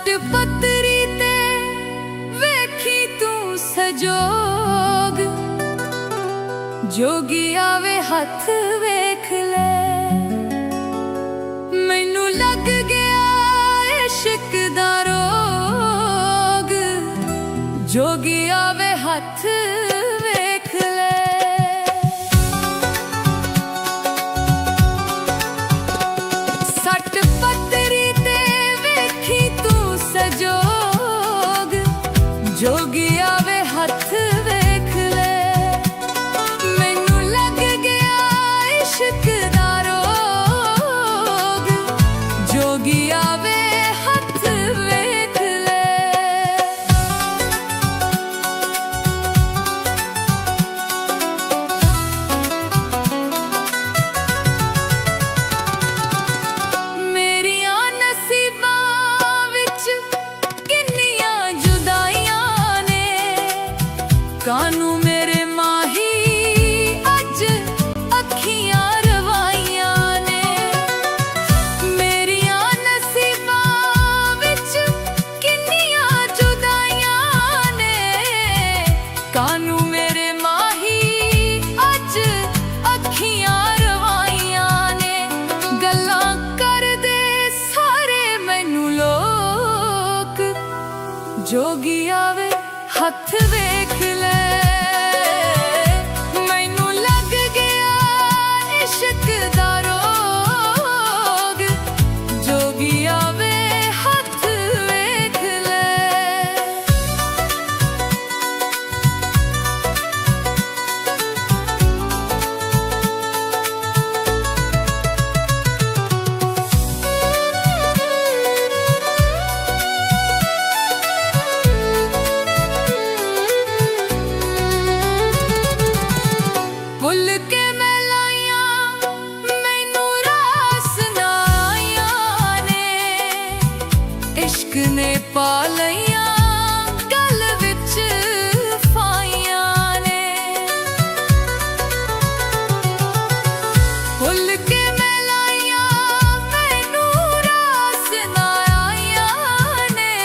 सट पतरी ते वेखी तू सजोग, जोगी आवे हथ वेख ले। मैनू लग गया इश्क दा रोग, जोगी आवे हथ वेख ले। सट पतरी ते वेखी तू सजोग, जोगी आवे हथ वेख ले। मैनू लग गया इश्क दा रोग, जोगी आवे हथ वेख ले। मेरियां नसीबां विच किन्नियां जुदाइयां ने, कानू मेरे माही अज अखियां रवाइयां ने। मेरियां नसीबां विच किन्नियां जुदाइयां ने, कानू मेरे माही अज अखियां रवाइयां ने। गल्लां करदे सारे मैनू लोक, जोगी आवे हथ वेख ले। मैनू लग गया इश्क दा रोग, जोगी आवे हथ वेख ले। भुल के मैं लाइयां मैनू रास ना आइयां ने, इश्क ने पा लइयां गल विच फाइयां ने। भुल के मैं लाइयां मैनू रास ना आइयां ने,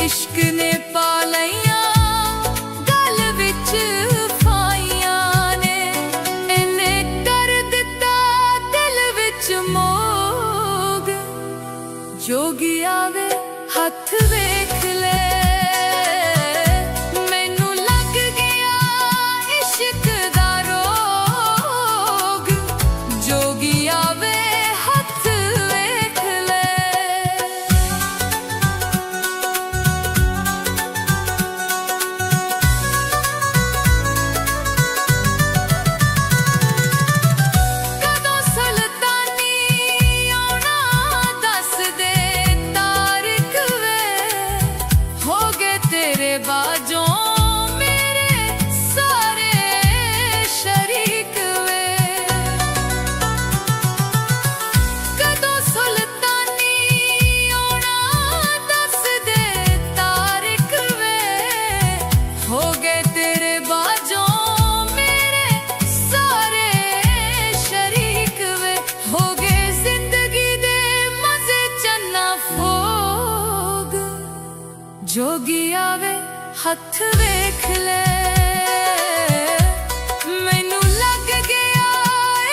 इश्क ने पा लइयां गल विच फाइयां ने। इन्ने कर दिता दिल विच मोग, जोगी आवे हथ वेख ले। मैनू लग गया इश्क दा रोग, जोगी आवे हथ वेख ले। कदों सुल्तानी आउणा दस दे तारीख वे, हो गए तेरे बाजों मेरे सारे शरीक वे। कदों सुल्तानी आउणा दस दे तारीख वे, हो गए तेरे बाजों मेरे सारे शरीक वे। हो गए जिंदगी दे मजे चन्ना फोग, जोगी आवे हथ वेख ले। मैनू लग गया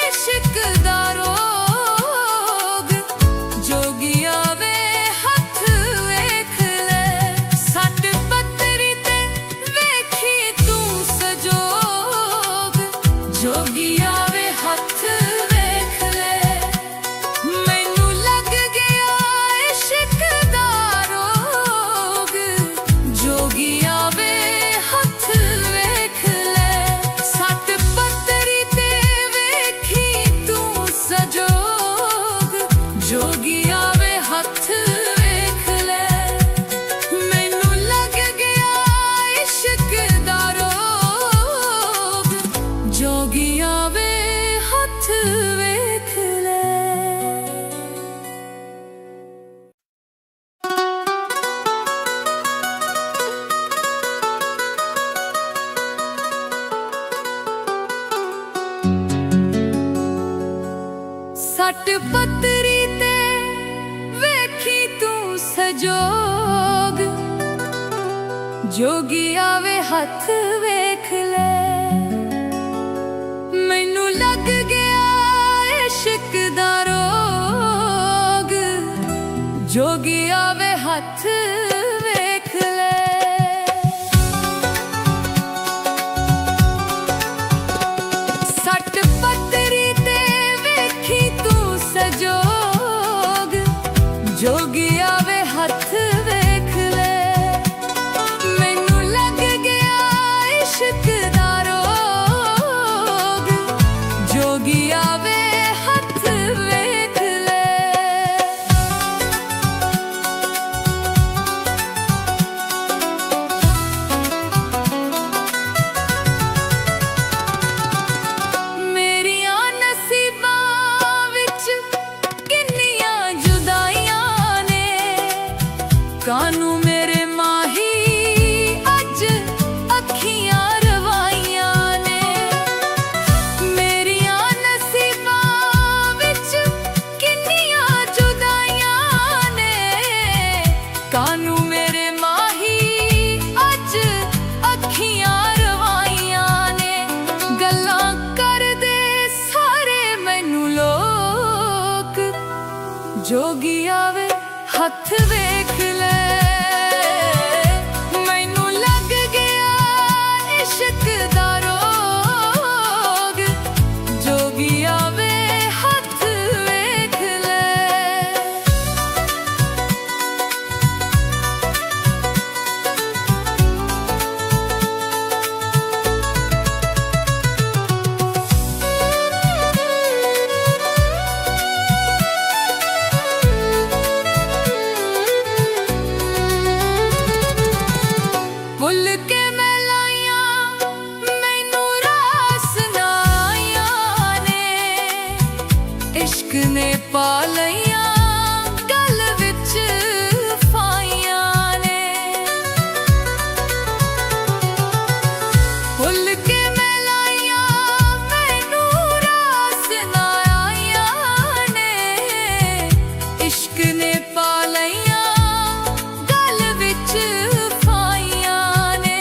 इश्क दा रोग, जोगी आवे हथ वेख ले। सट पतरी ते वेखी तू सजोग, जोगी आवे हथ वेख ले। मैनू लग गया इश्क दा रोग, जोगी आवे हथ वेख ले। सट पतरी ते वेखी तू सजोग, जोगी आवे हथ वेख ले। मैनू लग गया इश्क दा रोग, जोगी आवे हथ वेख ले। सट पतरी ते वेखी तू सजोग, सजोग, जोगी आवे हथ वेख ले। मैनू लग गया इश्क दा रोग, जोगी आवे हथ वेख ले। सट पतरी ते वेखी तू सजोग, जोगी आवे हथ वेख ले। मैनू लग गया इश्क दा रोग, जोगी आवे हथ वेख ले। मेरियां नसीबां विच किन्नियां जुदाइयां ने, कानू मेरे माही अज अखियां रवाइयां ने। मेरियां नसीबां विच किन्नियां जुदाइयां ने, कानू मेरे माही अज अखियां रवाइयां ने। गल्लां करदे सारे मैनू लोक, जोगी आवे हथ वेख ले। मैनू लग गया इश्क दा रोग, जोगी आवे हथ वेख ले। भुल के मैं लाइयां मैनू रास ना आइयां ने, इश्क ने पा लइयां गल विच फाइयां ने। भुल के मैं लाइयां मैनू रास ना आइयां ने, इश्क ने पा लइयां गल विच फाइयां ने।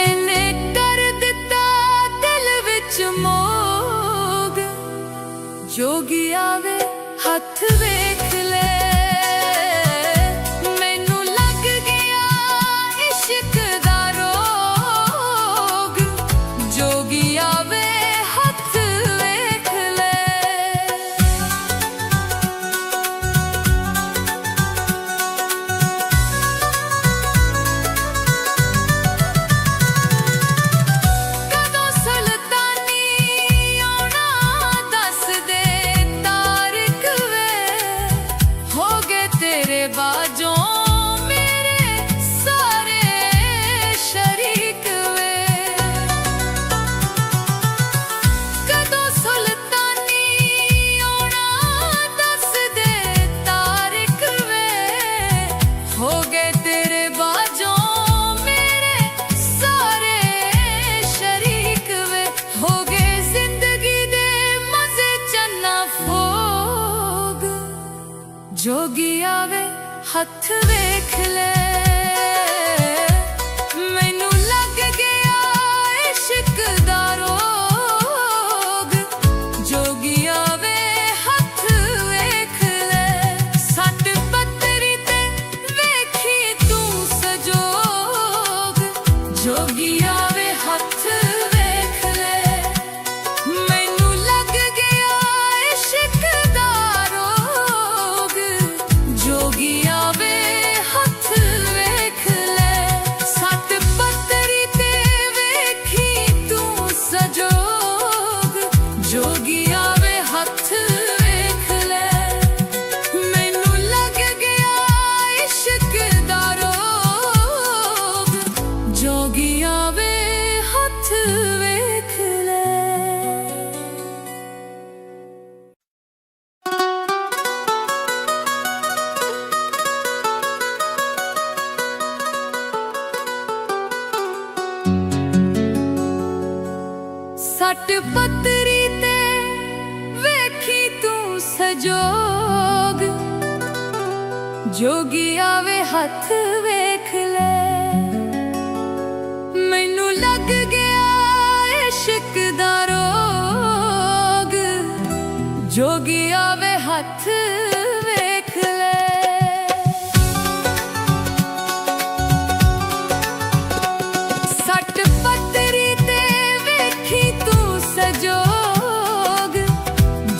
इन्ने कर दिता दिल विच मोग, जोगी आवे हथ वेख ले। मैनू लग गया इश्क दा रोग, जोगी आवे हथ वेख ले। कदों सुल्तानी आउणा दस दे तारीख वे, हो गए तेरे बाजों मेरे सारे शरीक वे। कदों सुल्तानी आउणा दस दे तारीख वे, हो गए तेरे बाजों मेरे सारे शरीक वे। हो गए जिंदगी दे मजे चन्ना फोग, जोगी आवे हथ वेख ले। मैनू लग गया इश्क दा रोग, जोगी आवे हथ वेख ले। सट पतरी ते वेखी तू सजोग, जोगी आवे हथ वेख ले। मैनू लग गया इश्क दा रोग, जोगी आवे हथ वेख ले। सट पतरी ते वेखी तू सजोग, जोगी आवे हथ वेख ले। मैनू लग गया इश्क दा रोग, जोगी आवे हथ वेख ले। सट पतरी ते वेखी तू सजोग, जोगी आवे हथ वेख ले। मैनू लग गया इश्क दा रोग, जोगी आवे हथ वेख ले। सट पतरी ते वेखी तू सजोग,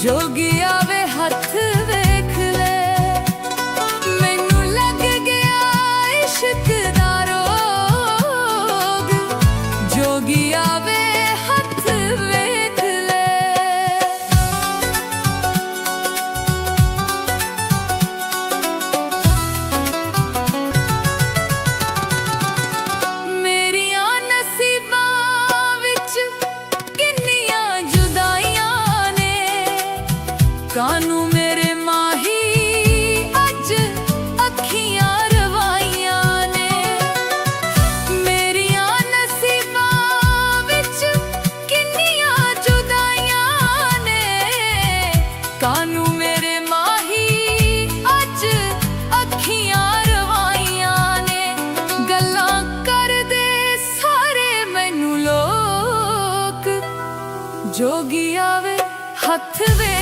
जोगी आवे हथ वेख ले। मैनू लग गया इश्क दा रोग, जोगी आवे हथ वेख ले। मेरियां नसीबां विच किन्नियां जुदाइयां ने, कानू मेरे माही अज अखियां रवाइयां ने। मेरियां नसीबां विच किन्नियां जुदाइयां ने, कानू मेरे माही अज अखियां रवाइयां ने। गल्लां करदे सारे मैनू लोक, जोगी आवे हथ वे